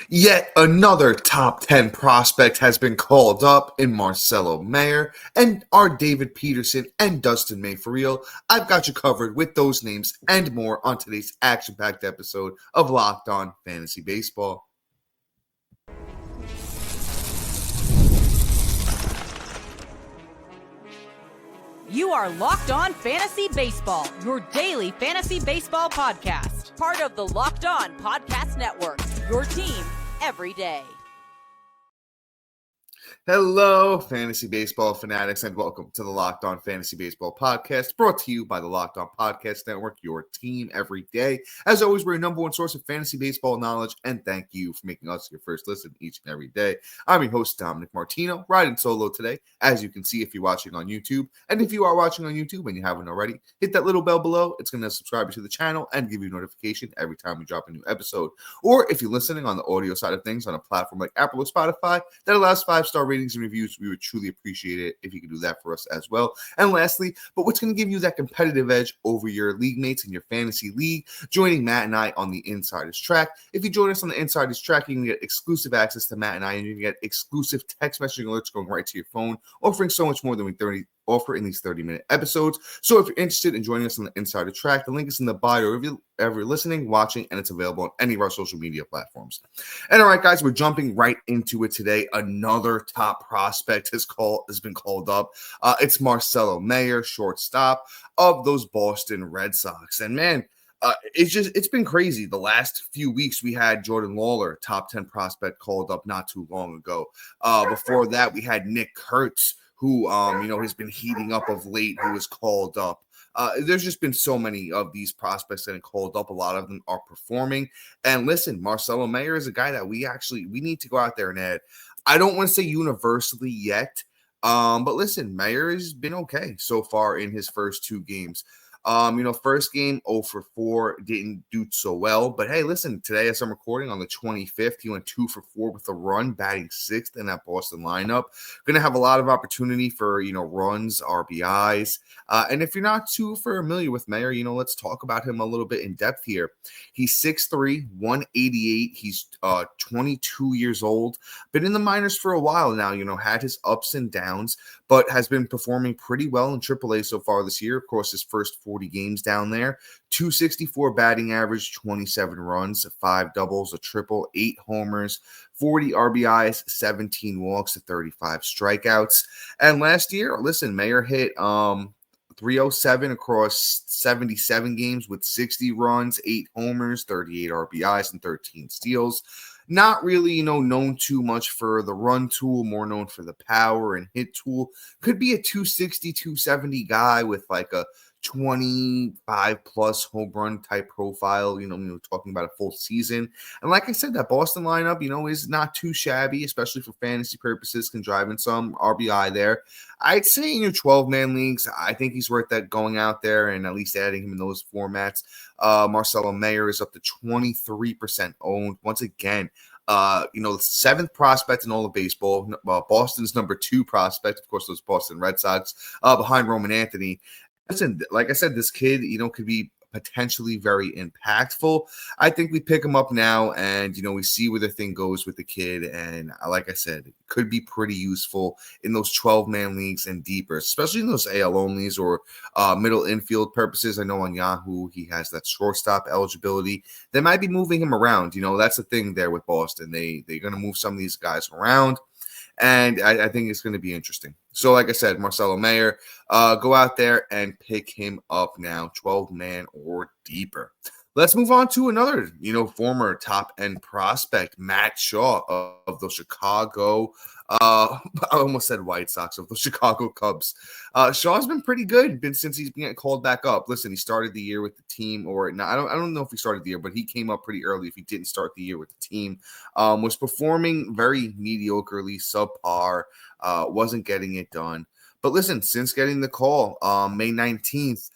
Yet another top 10 prospect has been called up in Marcelo Mayer and our David Peterson and Dustin May for real. I've got you covered with those names and more on today's action-packed episode of Locked On Fantasy Baseball. You are Locked On Fantasy Baseball, your daily fantasy baseball podcast. Part of the Locked On Podcast Network, your team every day. Hello, fantasy baseball fanatics, and welcome to the Locked On Fantasy Baseball podcast, brought to you by the Locked On Podcast Network, your team every day. As always, we're your number one source of fantasy baseball knowledge, and thank you for making us your first listen each and every day. I'm your host, Dominick Martino, riding solo today, as you can see if you're watching on YouTube. And if you are watching on YouTube and you haven't already, hit that little bell below. It's going to subscribe you to the channel and give you a notification every time we drop a new episode. Or if you're listening on the audio side of things on a platform like Apple or Spotify that allows 5-star ratings and reviews, we would truly appreciate it if you could do that for us as well. And lastly, but what's going to give you that competitive edge over your league mates in your fantasy league, joining Matt and I on the Insider's Track. If you join us on the Insider's Track, you can get exclusive access to Matt and I, and you can get exclusive text messaging alerts going right to your phone, offering so much more than we offer in these 30-minute episodes. So if you're interested in joining us on the Insider Track, the link is in the bio if you're ever listening, watching, and it's available on any of our social media platforms. And all right, guys, we're jumping right into it today. Another top prospect has been called up. It's Marcelo Mayer, shortstop of those Boston Red Sox. And man, it's been crazy. The last few weeks, we had Jordan Lawler, top 10 prospect, called up not too long ago. Before that, we had Nick Kurtz, who has been heating up of late, who was called up. There's just been so many of these prospects that have called up. A lot of them are performing. And listen, Marcelo Mayer is a guy that we need to go out there and add. I don't want to say universally yet, but listen, Mayer has been okay so far in his first two games. First game, 0 for 4, didn't do so well. But hey, listen, today as I'm recording on the 25th, he went 2 for 4 with a run, batting 6th in that Boston lineup. Going to have a lot of opportunity for, runs, RBIs. And if you're not too familiar with Mayer, let's talk about him a little bit in depth here. He's 6'3", 188. He's 22 years old. Been in the minors for a while now, had his ups and downs, but has been performing pretty well in AAA so far this year. Of course, his first 40 games down there, 264 batting average, 27 runs, 5 doubles, a triple, 8 homers, 40 RBIs, 17 walks, 35 strikeouts. And last year, listen, Mayer hit 307 across 77 games with 60 runs, 8 homers, 38 RBIs, and 13 steals. Not really, known too much for the run tool, more known for the power and hit tool. Could be a 260, 270 guy with like a 25 plus home run type profile, talking about a full season. And like I said, that Boston lineup, is not too shabby, especially for fantasy purposes, can drive in some RBI there. I'd say in your 12-man leagues, I think he's worth that going out there and at least adding him in those formats. Marcelo Mayer is up to 23% owned. Once again, the 7th prospect in all of baseball. Boston's number 2 prospect, of course, those Boston Red Sox, behind Roman Anthony. Listen, like I said, this kid, could be potentially very impactful. I think we pick him up now and, we see where the thing goes with the kid. And like I said, it could be pretty useful in those 12-man leagues and deeper, especially in those AL onlys or middle infield purposes. I know on Yahoo, he has that shortstop eligibility. They might be moving him around. That's the thing there with Boston. They're going to move some of these guys around. And I think it's going to be interesting. So like I said, Marcelo Mayer, go out there and pick him up now, 12-man or deeper. Let's move on to another, former top-end prospect, Matt Shaw of the Chicago, I almost said White Sox, of the Chicago Cubs. Shaw's been pretty good since he's been called back up. Listen, he started the year with the team, or no, I don't know if he started the year, but he came up pretty early if he didn't start the year with the team. Was performing very mediocrely, subpar, wasn't getting it done. But listen, since getting the call, May 19th,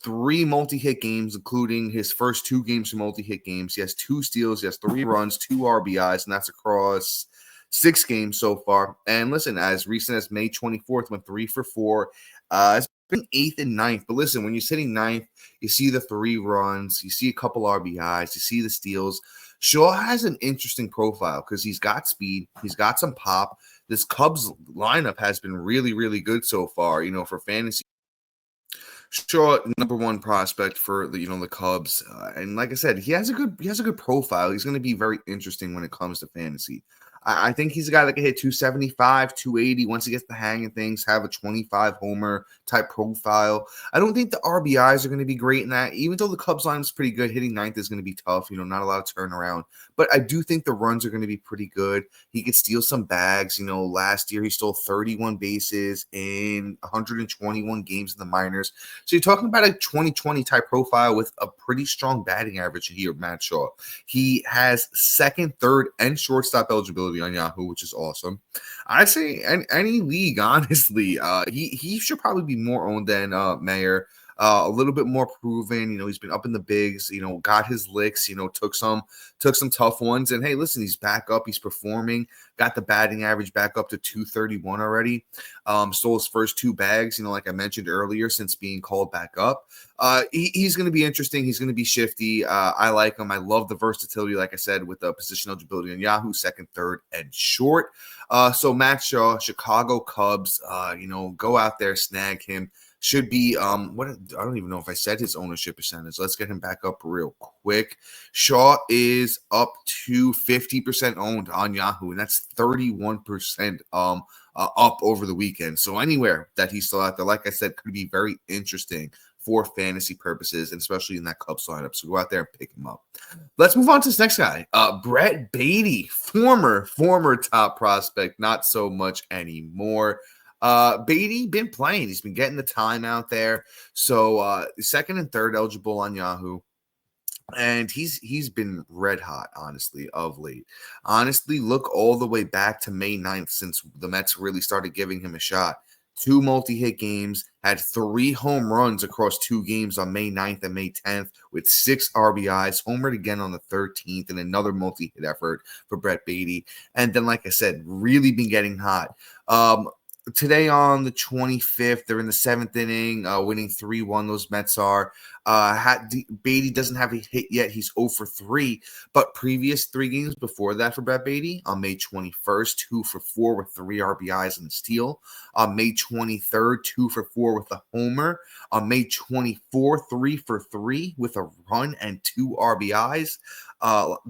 3 multi-hit games, including his first 2 games from multi-hit games. He has 2 steals, he has 3 runs, 2 RBIs, and that's across 6 games so far. And listen, as recent as May 24th, went 3 for 4. It's been 8th and 9th. But listen, when you're sitting 9th, you see the 3 runs, you see a couple RBIs, you see the steals. Shaw has an interesting profile because he's got speed, he's got some pop. This Cubs lineup has been really, really good so far, for fantasy. Shaw, number one prospect for the Cubs, and like I said, he has a good profile. He's going to be very interesting when it comes to fantasy. I think he's a guy that can hit 275, 280 once he gets the hang of things, have a 25 homer type profile. I don't think the RBIs are going to be great in that, even though the Cubs line is pretty good. Hitting ninth is going to be tough, not a lot of turnaround. But I do think the runs are going to be pretty good. He could steal some bags. Last year he stole 31 bases in 121 games in the minors. So you're talking about a 2020 type profile with a pretty strong batting average here, Matt Shaw. He has second, third, and shortstop eligibility on Yahoo, which is awesome. I'd say any league, honestly, he should probably be more owned than Mayer. A little bit more proven. He's been up in the bigs. Got his licks. Took some tough ones. And hey, listen, he's back up. He's performing. Got the batting average back up to 231 already. Stole his first two bags. Like I mentioned earlier, since being called back up. He's going to be interesting. He's going to be shifty. I like him. I love the versatility, like I said, with the position eligibility on Yahoo, second, third, and short. So Matt Shaw, Chicago Cubs. Go out there, snag him. Should be I don't even know if I said his ownership percentage. Let's get him back up real quick. Shaw is up to 50% owned on Yahoo, and that's 31% up over the weekend. So anywhere that he's still out there, like I said, could be very interesting for fantasy purposes, and especially in that Cubs lineup. So go out there and pick him up. Let's move on to this next guy, Brett Baty, former top prospect, not so much anymore. Baty been playing. He's been getting the time out there. So second and third eligible on Yahoo. And he's been red hot, honestly, of late. Honestly, look all the way back to May 9th since the Mets really started giving him a shot. 2 multi-hit games, had 3 home runs across 2 games on May 9th and May 10th with 6 RBIs, homered again on the 13th, and another multi-hit effort for Brett Baty. And then, like I said, really been getting hot. Today on the 25th, they're in the 7th inning, winning 3-1. Those Mets are. Baty doesn't have a hit yet. He's 0 for 3. But previous 3 games before that for Brett Baty, on May 21st, 2 for 4 with 3 RBIs and a steal. On May 23rd, 2 for 4 with a homer. On May 24th, 3 for 3 with a run and 2 RBIs.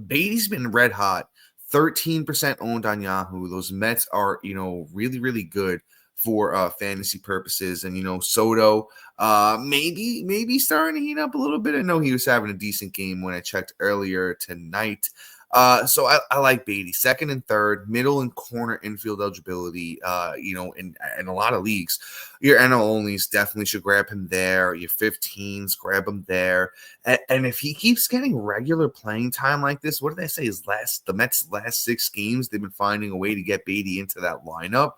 Baty's been red hot. 13% owned on Yahoo. Those Mets are, really, really good for fantasy purposes. And, Soto, maybe starting to heat up a little bit. I know he was having a decent game when I checked earlier tonight. So I like Baty. Second and third, middle and corner infield eligibility, in a lot of leagues. Your NL onlys definitely should grab him there. Your 15s, grab him there. And if he keeps getting regular playing time like this, what did I say? The Mets' last 6 games, they've been finding a way to get Baty into that lineup.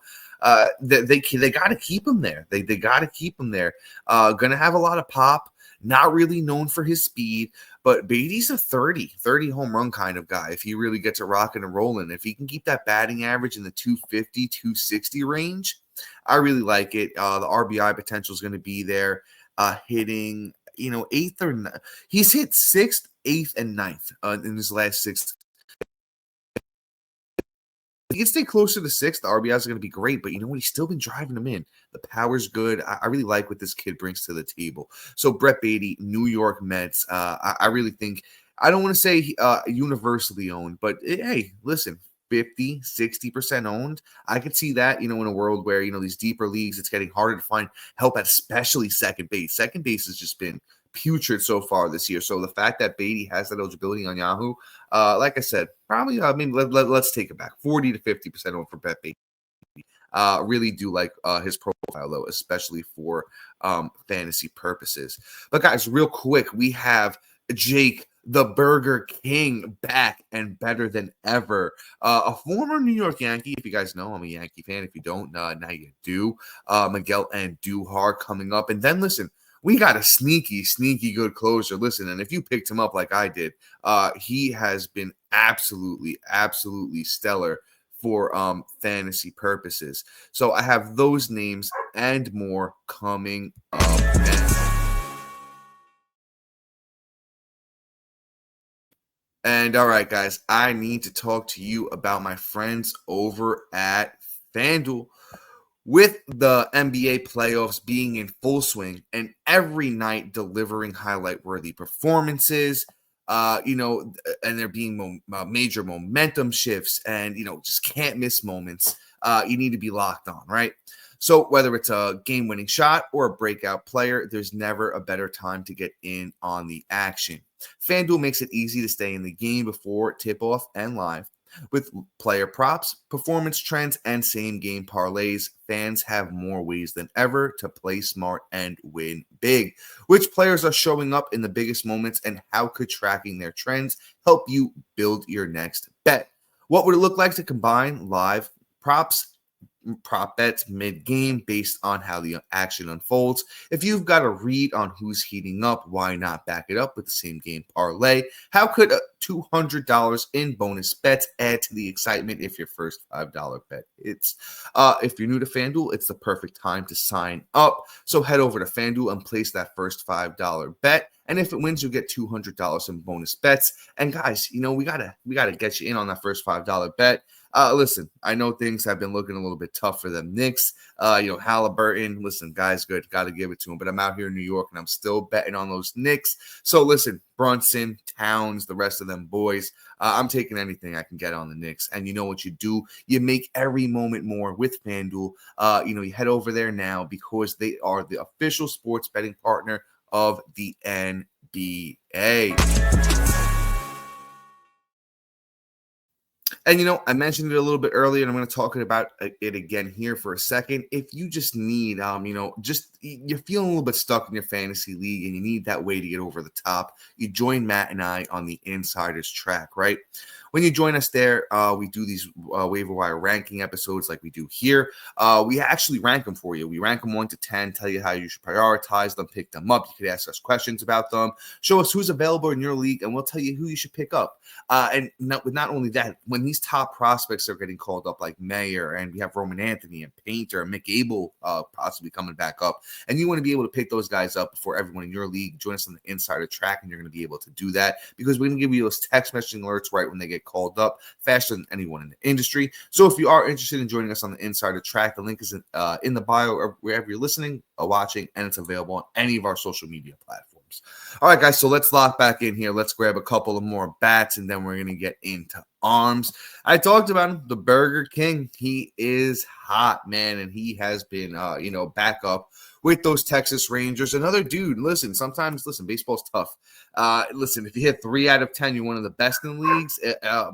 They got to keep him there. They got to keep him there. Going to have a lot of pop. Not really known for his speed, but Baty's a 30 home run kind of guy if he really gets it rocking and rolling. If he can keep that batting average in the 250, 260 range, I really like it. The RBI potential is going to be there. Hitting, 8th or 9th. He's hit 6th, 8th, and 9th in his last 6. If he can stay closer to 6, the RBIs are going to be great, but he's still been driving them in. The power's good. I really like what this kid brings to the table. So Brett Baty, New York Mets. I really think, I don't want to say universally owned, but hey, listen, 50, 60% owned. I could see that, in a world where, these deeper leagues, it's getting harder to find help at especially second base. Second base has just been putrid so far this year. So the fact that Baty has that eligibility on Yahoo, like I said, probably, let's take it back. 40 to 50% owned for Brett Baty. Really do like his profile, though, especially for fantasy purposes. But guys, real quick, we have Jake the Burger King back and better than ever. A former New York Yankee. If you guys know, I'm a Yankee fan. If you don't, now you do. Miguel Andujar coming up. And then listen, we got a sneaky good closer. Listen, and if you picked him up like I did, he has been absolutely stellar for fantasy purposes. So I have those names and more coming up next. And all right, guys, I need to talk to you about my friends over at FanDuel. With the NBA playoffs being in full swing and every night delivering highlight-worthy performances, and there being major momentum shifts and, just can't miss moments, you need to be locked on, right? So whether it's a game-winning shot or a breakout player, there's never a better time to get in on the action. FanDuel makes it easy to stay in the game before tip-off and live. With player props, performance trends, and same game parlays, fans have more ways than ever to play smart and win big. Which players are showing up in the biggest moments, and how could tracking their trends help you build your next bet? What would it look like to combine live props, prop bets mid-game based on how the action unfolds? If you've got a read on who's heating up, why not back it up with the same game parlay? How could $200 in bonus bets add to the excitement if your first $5 bet hits? If you're new to FanDuel, it's the perfect time to sign up. So head over to FanDuel and place that first $5 bet. And if it wins, you'll get $200 in bonus bets. And guys, we gotta get you in on that first $5 bet. Listen, I know things have been looking a little bit tough for them Knicks. Halliburton, listen, guys, good, got to give it to him. But I'm out here in New York, and I'm still betting on those Knicks. So listen, Brunson, Towns, the rest of them boys, I'm taking anything I can get on the Knicks. And you know what you do? You make every moment more with FanDuel. You head over there now because they are the official sports betting partner of the NBA. And I mentioned it a little bit earlier, and I'm going to talk about it again here for a second. If you just need, you're feeling a little bit stuck in your fantasy league and you need that way to get over the top, you join Matt and I on the Insider's Track, right? When you join us there, we do these waiver wire ranking episodes like we do here. We actually rank them for you. We rank them 1 to 10, tell you how you should prioritize them, pick them up. You could ask us questions about them, show us who's available in your league, and we'll tell you who you should pick up. And not only that, when these top prospects are getting called up like Mayer, and we have Roman Anthony and Painter and McAble possibly coming back up, and you want to be able to pick those guys up before everyone in your league, join us on the Insider Track, and you're going to be able to do that because we're going to give you those text messaging alerts right when they get called up, faster than anyone in the industry. So if you are interested in joining us on the Insider Track, the link is in the bio or wherever you're listening or watching, and it's available on any of our social media platforms. All right, guys, so let's lock back in here. Let's grab a couple of more bats, and then we're going to get into arms. I talked about him, the Burger King. He is hot, man, and he has been, back up with those Texas Rangers. Another dude, listen, baseball's tough. Listen, if you hit 3 out of 10, you're one of the best in the leagues.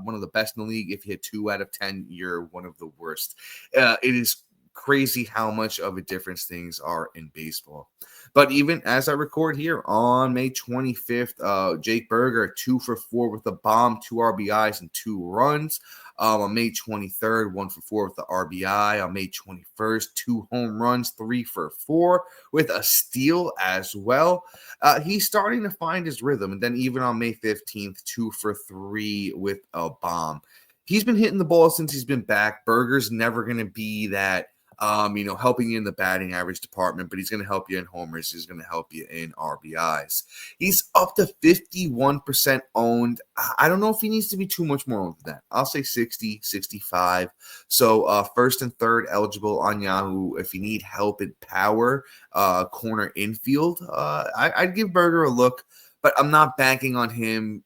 One of the best in the league. If you hit 2 out of 10, you're one of the worst. It is crazy how much of a difference things are in baseball. But even as I record here on May 25th, Jake Berger, 2 for 4 with a bomb, 2 RBIs and 2 runs. On May 23rd, 1 for 4 with the RBI. On May 21st, 2 home runs, 3 for 4 with a steal as well. He's starting to find his rhythm. And then even on May 15th, 2 for 3 with a bomb. He's been hitting the ball since he's been back. Berger's never going to be that, helping you in the batting average department, but he's going to help you in homers. He's going to help you in RBIs. He's up to 51% owned. I don't know if he needs to be too much more owned than that. I'll say 60, 65. So first and third eligible on Yahoo. If you need help in power, corner infield, I'd give Berger a look. But I'm not banking on him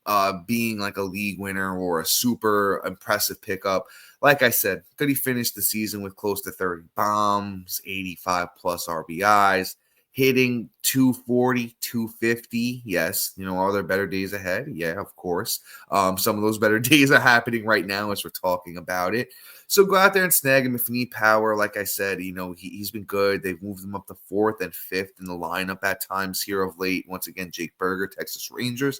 being like a league winner or a super impressive pickup. Like I said, could he finish the season with close to 30 bombs, 85 plus RBIs, hitting 240, 250? Yes. Are there better days ahead? Yeah, of course. Some of those better days are happening right now as we're talking about it. So go out there and snag him if you need power. Like I said, he's been good. They've moved him up to 4th and 5th in the lineup at times here of late. Once again, Jake Berger, Texas Rangers,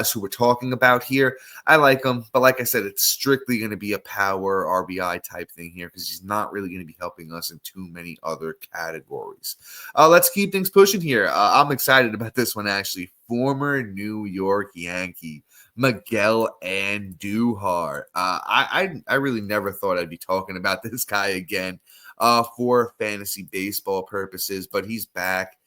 is who we're talking about here. I like him, but like I said, it's strictly going to be a power RBI type thing here because he's not really going to be helping us in too many other categories. Let's keep things pushing here. I'm excited about this one, actually. Former New York Yankee, Miguel Andujar. I really never thought I'd be talking about this guy again for fantasy baseball purposes, but he's back.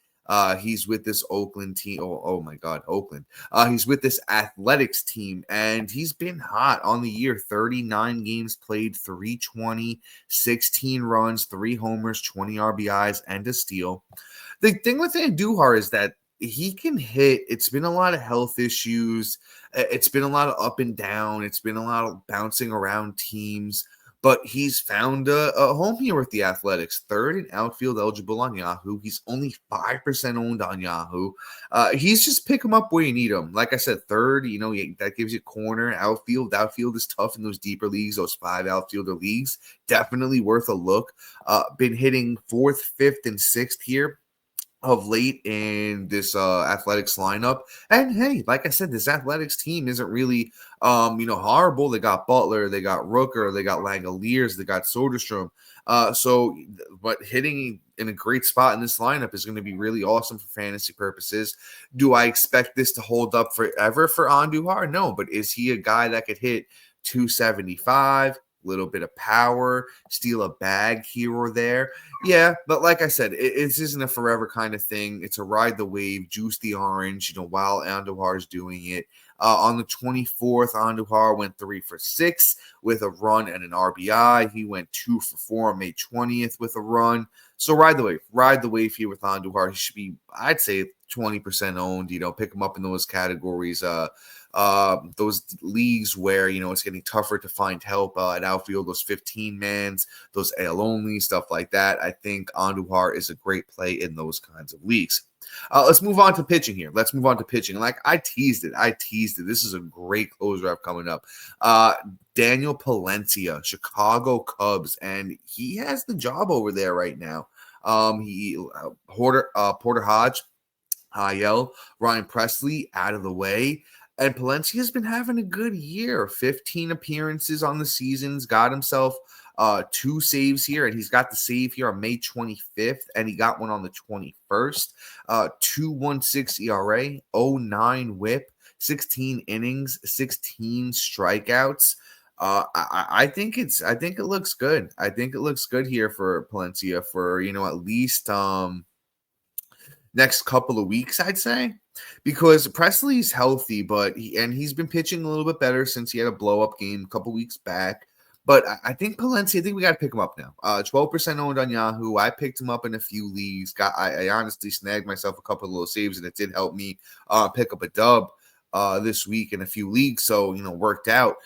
He's with this Oakland team. Oh my God, Oakland. He's with this Athletics team, and he's been hot on the year. 39 games played, 320, 16 runs, 3 homers, 20 RBIs, and a steal. The thing with Andujar is that he can hit. It's been a lot of health issues. It's been a lot of up and down. It's been a lot of bouncing around teams. But he's found a home here with the Athletics. 3rd in outfield eligible on Yahoo. He's only 5% owned on Yahoo. He's just pick him up where you need him. Like I said, 3rd, that gives you corner, outfield. Outfield is tough in those deeper leagues, those 5 outfielder leagues. Definitely worth a look. Been hitting 4th, 5th, and 6th here of late in this Athletics lineup. And hey, like I said, this Athletics team isn't really horrible. They got Butler, they got Rooker, they got Langoliers, they got Soderstrom. But hitting in a great spot in this lineup is going to be really awesome for fantasy purposes. Do I expect this to hold up forever for Andujar? No, but is he a guy that could hit 275? Little bit of power, steal a bag here or there. Yeah, but like I said, it isn't a forever kind of thing. It's a ride the wave, juice the orange, while Andujar is doing it. On the 24th, Andujar went 3 for 6 with a run and an RBI. He went 2 for 4 on May 20th with a run. So ride the wave here with Andujar. He should be, I'd say, 20% owned. Pick him up in those categories. Those leagues where it's getting tougher to find help at outfield, those 15-mans, those AL only, stuff like that. I think Andujar is a great play in those kinds of leagues. Let's move on to pitching here. Like I teased it. This is a great closer up coming up. Daniel Palencia, Chicago Cubs, and he has the job over there right now. Porter Hodge, IL, Ryan Presley out of the way. And Palencia has been having a good year. 15 appearances on the seasons, got himself 2 saves here, and he's got the save here on May 25th, and he got one on the 21st. 2.16 ERA, 0.9 WHIP, 16 innings, 16 strikeouts. I think it looks good. I think it looks good here for Palencia for at least next couple of weeks, I'd say, because Presley's healthy, but he's been pitching a little bit better since he had a blow-up game a couple weeks back. But I think Palencia, we got to pick him up now. 12% owned on Yahoo. I picked him up in a few leagues. I honestly snagged myself a couple of little saves, and it did help me pick up a dub this week in a few leagues. So, worked out.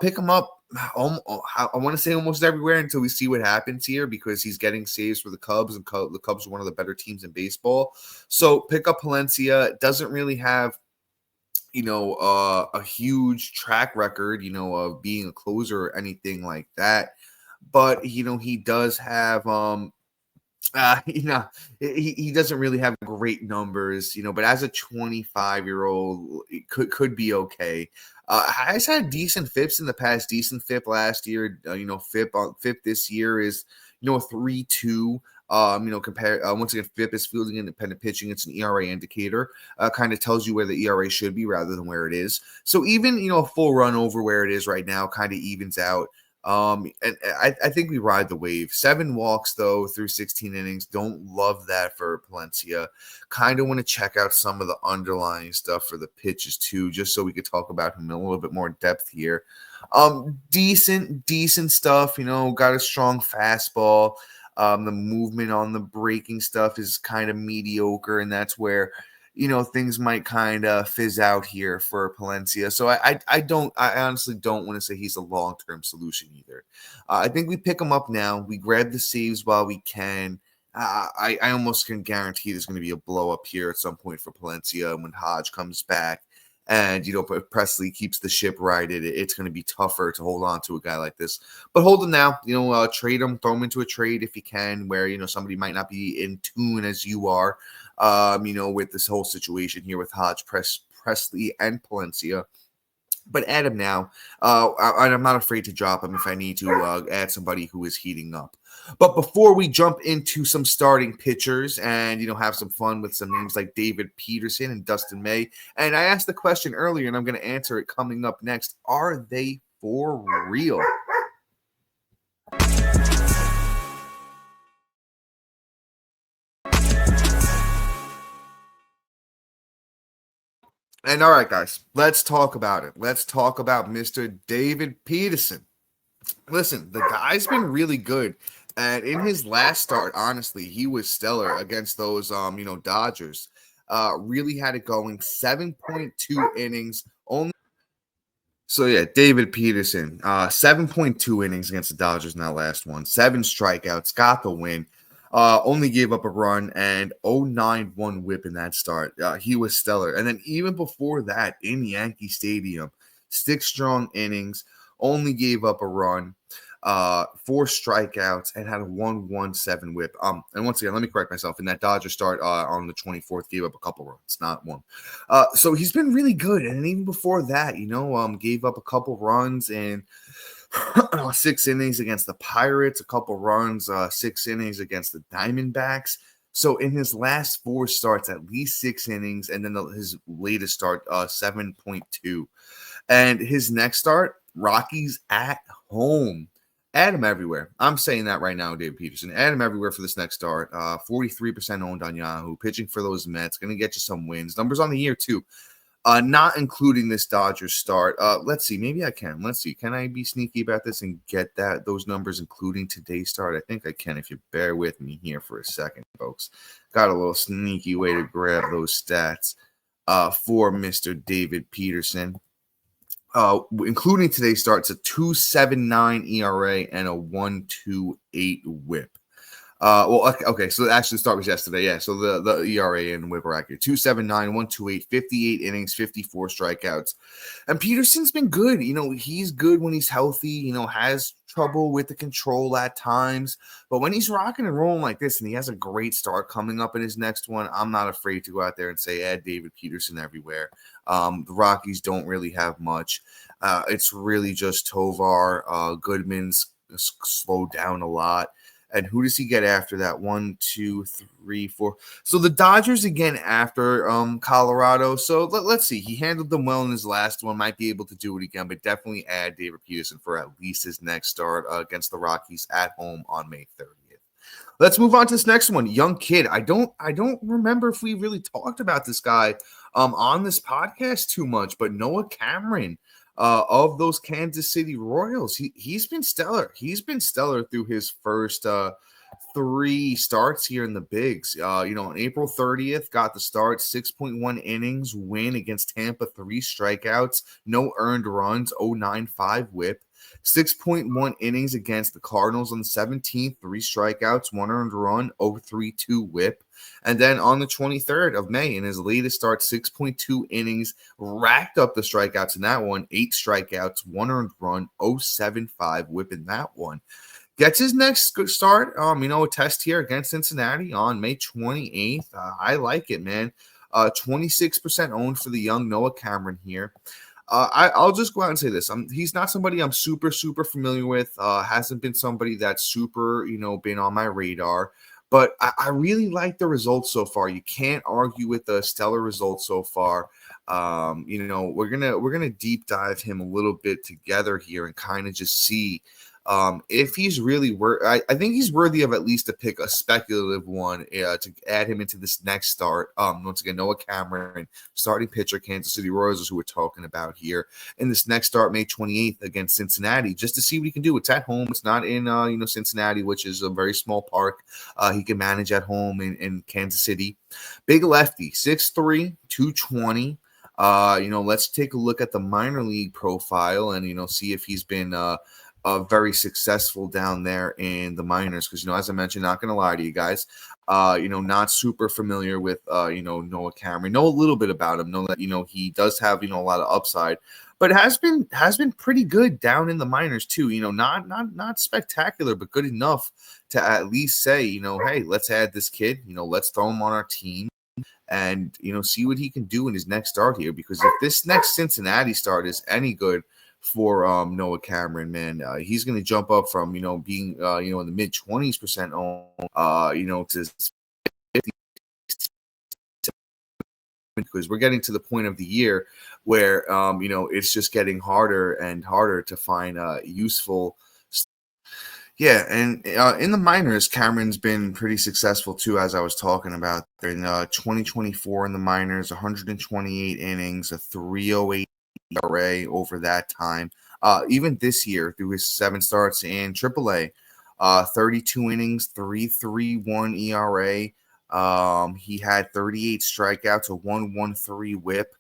Pick him up. I want to say almost everywhere until we see what happens here, because he's getting saves for the Cubs, and the Cubs are one of the better teams in baseball. So pick up Palencia. Doesn't really have, a huge track record, of being a closer or anything like that. But, he does have, he doesn't really have great numbers, but as a 25-year-old, it could be okay. Has had decent FIPs in the past, decent FIP last year. FIP this year is, 3.2. Compare once again, FIP is fielding independent pitching. It's an ERA indicator. Kind of tells you where the ERA should be rather than where it is. So even a full run over where it is right now kind of evens out. And I think we ride the wave. 7 walks though through 16 innings. Don't love that for Palencia. Kind of want to check out some of the underlying stuff for the pitches too, just so we could talk about him in a little bit more depth here. Decent stuff. Got a strong fastball. The movement on the breaking stuff is kind of mediocre, and that's where things might kind of fizz out here for Palencia. So I honestly don't want to say he's a long-term solution either. I think we pick him up now. We grab the saves while we can. I almost can guarantee there's going to be a blow up here at some point for Palencia when Hodge comes back. And, if Presley keeps the ship righted, it's going to be tougher to hold on to a guy like this. But hold him now, trade him, throw him into a trade if you can, where, somebody might not be in tune as you are, with this whole situation here with Hodge, Presley, and Palencia. But add him now. I'm not afraid to drop him if I need to add somebody who is heating up. But before we jump into some starting pitchers and, have some fun with some names like David Peterson and Dustin May, and I asked the question earlier, and I'm going to answer it coming up next. Are they for real? And all right, guys, let's talk about it. Let's talk about Mr. David Peterson. Listen, the guy's been really good. And in his last start, honestly, he was stellar against those Dodgers. Really had it going. 7.2 innings. Only so yeah, David Peterson, 7.2 innings against the Dodgers in that last one. 7 strikeouts, got the win. Only gave up a run and 0.91 whip in that start. He was stellar. And then even before that, in Yankee Stadium, 6 strong innings, only gave up a run, 4 strikeouts, and had a 1.17 whip. And once again, let me correct myself. In that Dodger start on the 24th, gave up a couple runs, not one. So he's been really good. And even before that, gave up a couple runs and 6 innings against the Pirates, a couple runs, 6 innings against the Diamondbacks. So in his last 4 starts, at least 6 innings, and then his latest start, 7.2. And his next start, Rockies at home. Add him everywhere. I'm saying that right now, David Peterson. Add him everywhere for this next start. 43% owned on Yahoo. Pitching for those Mets. Going to get you some wins. Numbers on the year, too. Not including this Dodgers start. Let's see. Maybe I can. Let's see. Can I be sneaky about this and get those numbers, including today's start? I think I can if you bear with me here for a second, folks. Got a little sneaky way to grab those stats for Mr. David Peterson. Including today's starts, a 2.79 ERA and a 1.28 WHIP. Okay, so the actual start was yesterday. Yeah, so the ERA and WHIP are accurate. 2.79, 1.28, 58 innings, 54 strikeouts. And Peterson's been good. He's good when he's healthy, has trouble with the control at times. But when he's rocking and rolling like this and he has a great start coming up in his next one, I'm not afraid to go out there and say, add David Peterson everywhere. The Rockies don't really have much. It's really just Tovar. Goodman's slowed down a lot. And who does he get after that? 1, 2, 3, 4. So the Dodgers again after Colorado. So let's see. He handled them well in his last one. Might be able to do it again, but definitely add David Peterson for at least his next start against the Rockies at home on May 30th. Let's move on to this next one. Young kid. I don't remember if we really talked about this guy on this podcast too much, but Noah Cameron. Of those Kansas City Royals, he's been stellar. He's been stellar through his first 3 starts here in the bigs. On April 30th, got the start, 6.1 innings, win against Tampa, 3 strikeouts, no earned runs, 0.95 WHIP. 6.1 innings against the Cardinals on the 17th, 3 strikeouts, 1 earned run, 0.32 WHIP. And then on the 23rd of May, in his latest start, 6.2 innings, racked up the strikeouts in that one, 8 strikeouts, 1 earned run, 0.75 WHIP in that one. Gets his next start, a test here against Cincinnati on May 28th. I like it, man. 26% owned for the young Noah Cameron here. I'll just go out and say this. He's not somebody I'm super familiar with. Hasn't been somebody that's super, been on my radar. But I really like the results so far. You can't argue with the stellar results so far. We're gonna deep dive him a little bit together here and kind of just see if he's really I think he's worthy of at least to pick a speculative one to add him into this next start. Once again, Noah Cameron, starting pitcher, Kansas City Royals, is who we're talking about here. In this next start, May 28th against Cincinnati, just to see what he can do. It's at home. It's not in Cincinnati, which is a very small park. He can manage at home in Kansas City. Big lefty, 6'3", 220. Let's take a look at the minor league profile and see if he's been very successful down there in the minors. Because, as I mentioned, not going to lie to you guys, not super familiar with, Noah Cameron. Know a little bit about him. Know that, he does have, a lot of upside, but has been pretty good down in the minors too. Not spectacular, but good enough to at least say, hey, let's add this kid, let's throw him on our team and, see what he can do in his next start here. Because if this next Cincinnati start is any good for Noah Cameron, man, he's going to jump up from being in the mid 20% owned to 50, because we're getting to the point of the year where it's just getting harder and harder to find useful Yeah, and in the minors, Cameron's been pretty successful too, as I was talking about. In 2024 in the minors, 128 innings, a 3.08 ERA over that time. Even this year, through his 7 starts in AAA, 32 innings, 3.31 ERA. He had 38 strikeouts, a 1.13 WHIP.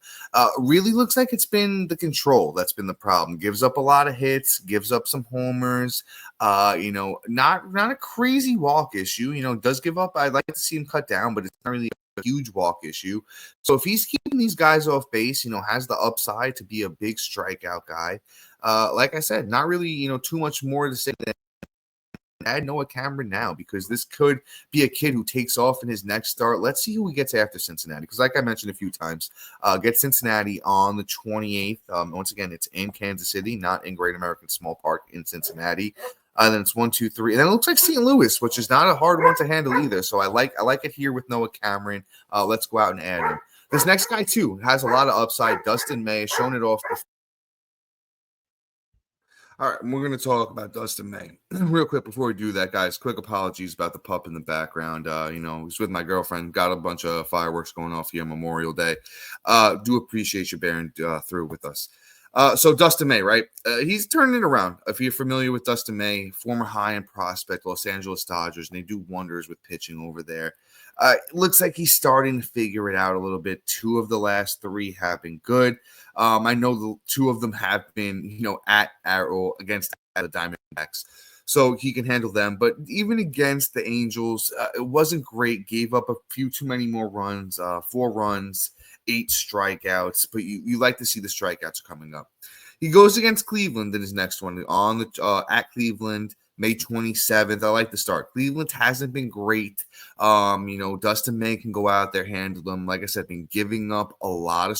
Really looks like it's been the control that's been the problem. Gives up a lot of hits, gives up some homers. Not a crazy walk issue. Does give up. I'd like to see him cut down, but it's not really a huge walk issue. So if he's keeping these guys off base, has the upside to be a big strikeout guy. Like I said, not really, too much more to say than add Noah Cameron now, because this could be a kid who takes off in his next start. Let's see who he gets after Cincinnati, because like I mentioned a few times, get Cincinnati on the 28th. Once again, it's in Kansas City, not in Great American Small Park, in Cincinnati. Then it's 1, 2, 3, and then it looks like St. Louis, which is not a hard one to handle either. So I like it here with Noah Cameron. Let's go out and add him. This next guy too has a lot of upside. Dustin May has shown it off before. All right, we're going to talk about Dustin May real quick before we do that, guys. Quick apologies about the pup in the background. He's with my girlfriend. Got a bunch of fireworks going off here Memorial Day. Do appreciate you bearing through with us. So Dustin May, right? He's turning it around. If you're familiar with Dustin May, former high-end prospect, Los Angeles Dodgers, and they do wonders with pitching over there. It looks like he's starting to figure it out a little bit. 2 of the last 3 have been good. I know the 2 of them have been, at Arrow against the Diamondbacks, so he can handle them. But even against the Angels, it wasn't great. Gave up a few too many more runs, 4 runs, 8 strikeouts. But you like to see the strikeouts coming up. He goes against Cleveland in his next one on the at Cleveland. May 27th. I like the start. Cleveland hasn't been great. Dustin May can go out there, handle them. Like I said, been giving up a lot of,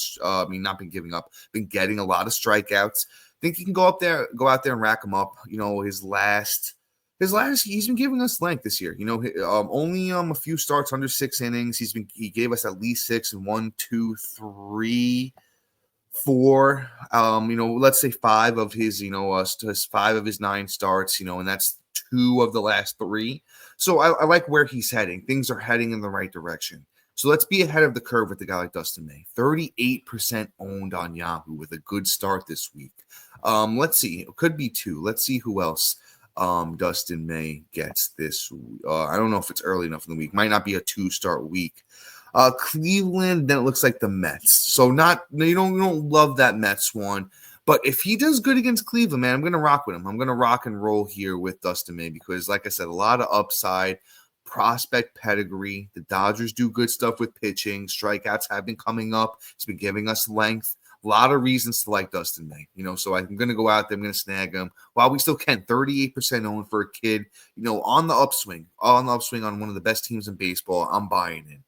not been giving up, been getting a lot of strikeouts. Think he can go out there and rack them up. His last, he's been giving us length this year. Only a few starts under 6 innings. He gave us at least 6 in 1, 2, 3, 4, let's say 5 of his, 5 of his 9 starts, and that's 2 of the last 3. So I like where he's heading. Things are heading in the right direction. So let's be ahead of the curve with the guy like Dustin May. 38% owned on Yahoo with a good start this week. Let's see. It could be 2. Let's see who else Dustin May gets this. I don't know if it's early enough in the week. Might not be a 2-start week. Cleveland, then it looks like the Mets. So you don't love that Mets one. But if he does good against Cleveland, man, I'm going to rock with him. I'm going to rock and roll here with Dustin May because, like I said, a lot of upside, prospect pedigree. The Dodgers do good stuff with pitching. Strikeouts have been coming up. It's been giving us length. A lot of reasons to like Dustin May. So I'm going to go out there. I'm going to snag him while we still can. 38% owned for a kid, on the upswing on one of the best teams in baseball. I'm buying in.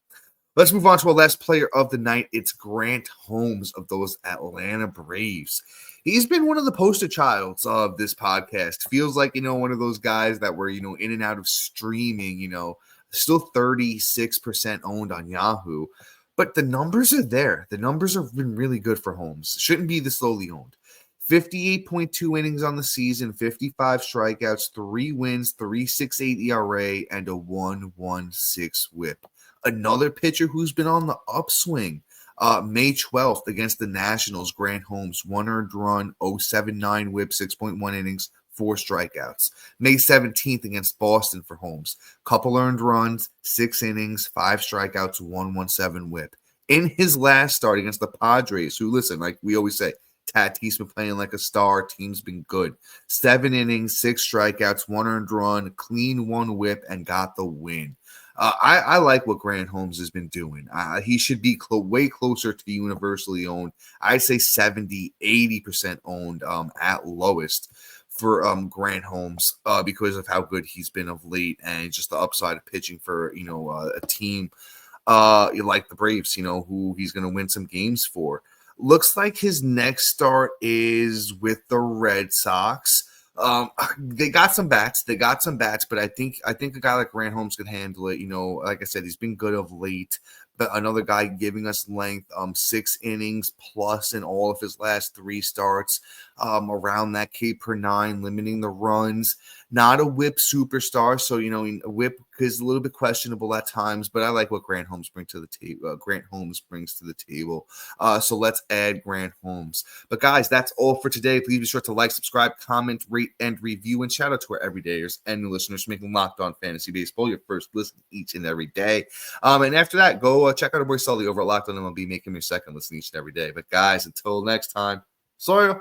Let's move on to our last player of the night. It's Grant Holmes of those Atlanta Braves. He's been one of the poster childs of this podcast. Feels like, one of those guys that were, in and out of streaming, still 36% owned on Yahoo. But the numbers are there. The numbers have been really good for Holmes. Shouldn't be this lowly owned. 58.2 innings on the season, 55 strikeouts, 3 wins, 3.68 ERA, and a 1.16 WHIP. Another pitcher who's been on the upswing. May 12th against the Nationals, Grant Holmes, 1 earned run, 0.79 WHIP, 6.1 innings, 4 strikeouts. May 17th against Boston for Holmes, couple earned runs, 6 innings, 5 strikeouts, 1.17 WHIP. In his last start against the Padres, who, listen, like we always say, Tatis been playing like a star. Team's been good. 7 innings, 6 strikeouts, 1 earned run, clean 1 WHIP, and got the win. I like what Grant Holmes has been doing. He should be way closer to universally owned. I'd say 70, 80% owned at lowest for Grant Holmes because of how good he's been of late and just the upside of pitching for, a team like the Braves, who he's going to win some games for. Looks like his next start is with the Red Sox. They got some bats, but I think a guy like Grant Holmes can handle it. Like I said, he's been good of late. but another guy giving us length, 6 innings plus in all of his last 3 starts, around that K per 9, limiting the runs. Not a whip superstar, so a whip is a little bit questionable at times, but I like what Grant Holmes brings to the table. So let's add Grant Holmes. But guys, that's all for today. Please be sure to like, subscribe, comment, rate, and review. And shout out to our everydayers and new listeners for making Locked On Fantasy Baseball your first listen each and every day. And after that, go check out our boy Sully over at Locked On MLB, make him your second listen each and every day. But guys, until next time, see ya.